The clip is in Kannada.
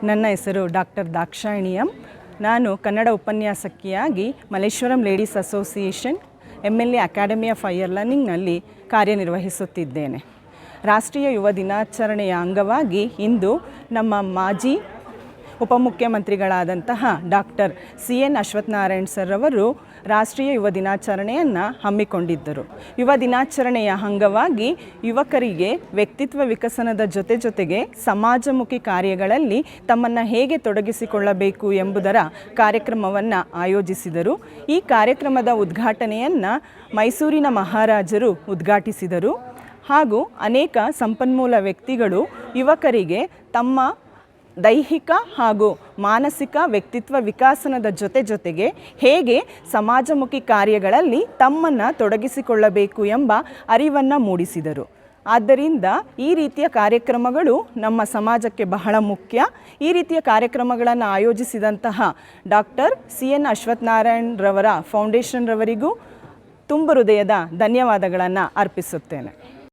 ನನ್ನ ಹೆಸರು ಡಾಕ್ಟರ್ ದಾಕ್ಷಾಯಿಣಿ ಎಂ. ನಾನು ಕನ್ನಡ ಉಪನ್ಯಾಸಕಿಯಾಗಿ Malleshwaram ladies association MLA academy of higher ಲರ್ನಿಂಗ್ನಲ್ಲಿ ಕಾರ್ಯನಿರ್ವಹಿಸುತ್ತಿದ್ದೇನೆ. ರಾಷ್ಟ್ರೀಯ ಯುವ ದಿನಾಚರಣೆಯ ಅಂಗವಾಗಿ ಇಂದು ನಮ್ಮ ಮಾಜಿ ಉಪಮುಖ್ಯಮಂತ್ರಿಗಳಾದಂತಹ ಡಾಕ್ಟರ್ CN ಅಶ್ವತ್ಥನಾರಾಯಣ್ ಸರ್ ಅವರು ರಾಷ್ಟ್ರೀಯ ಯುವ ದಿನಾಚರಣೆಯನ್ನು ಹಮ್ಮಿಕೊಂಡಿದ್ದರು. ಯುವ ದಿನಾಚರಣೆಯ ಅಂಗವಾಗಿ ಯುವಕರಿಗೆ ವ್ಯಕ್ತಿತ್ವ ವಿಕಸನದ ಜೊತೆಗೆ ಸಮಾಜಮುಖಿ ಕಾರ್ಯಗಳಲ್ಲಿ ತಮ್ಮನ್ನು ಹೇಗೆ ತೊಡಗಿಸಿಕೊಳ್ಳಬೇಕು ಎಂಬುದರ ಕಾರ್ಯಕ್ರಮವನ್ನು ಆಯೋಜಿಸಿದರು. ಈ ಕಾರ್ಯಕ್ರಮದ ಉದ್ಘಾಟನೆಯನ್ನು ಮೈಸೂರಿನ ಮಹಾರಾಜರು ಉದ್ಘಾಟಿಸಿದರು. ಹಾಗೂ ಅನೇಕ ಸಂಪನ್ಮೂಲ ವ್ಯಕ್ತಿಗಳು ಯುವಕರಿಗೆ ತಮ್ಮ ದೈಹಿಕ ಹಾಗೂ ಮಾನಸಿಕ ವ್ಯಕ್ತಿತ್ವ ವಿಕಾಸನದ ಜೊತೆಗೆ ಹೇಗೆ ಸಮಾಜಮುಖಿ ಕಾರ್ಯಗಳಲ್ಲಿ ತಮ್ಮನ್ನು ತೊಡಗಿಸಿಕೊಳ್ಳಬೇಕು ಎಂಬ ಅರಿವನ್ನು ಮೂಡಿಸಿದರು. ಆದ್ದರಿಂದ ಈ ರೀತಿಯ ಕಾರ್ಯಕ್ರಮಗಳು ನಮ್ಮ ಸಮಾಜಕ್ಕೆ ಬಹಳ ಮುಖ್ಯ. ಈ ರೀತಿಯ ಕಾರ್ಯಕ್ರಮಗಳನ್ನು ಆಯೋಜಿಸಿದಂತಹ ಡಾಕ್ಟರ್ CN ಅಶ್ವತ್ಥನಾರಾಯಣ್ ರವರ ಫೌಂಡೇಶನ್ ರವರಿಗೂ ತುಂಬ ಹೃದಯದ ಧನ್ಯವಾದಗಳನ್ನು ಅರ್ಪಿಸುತ್ತೇನೆ.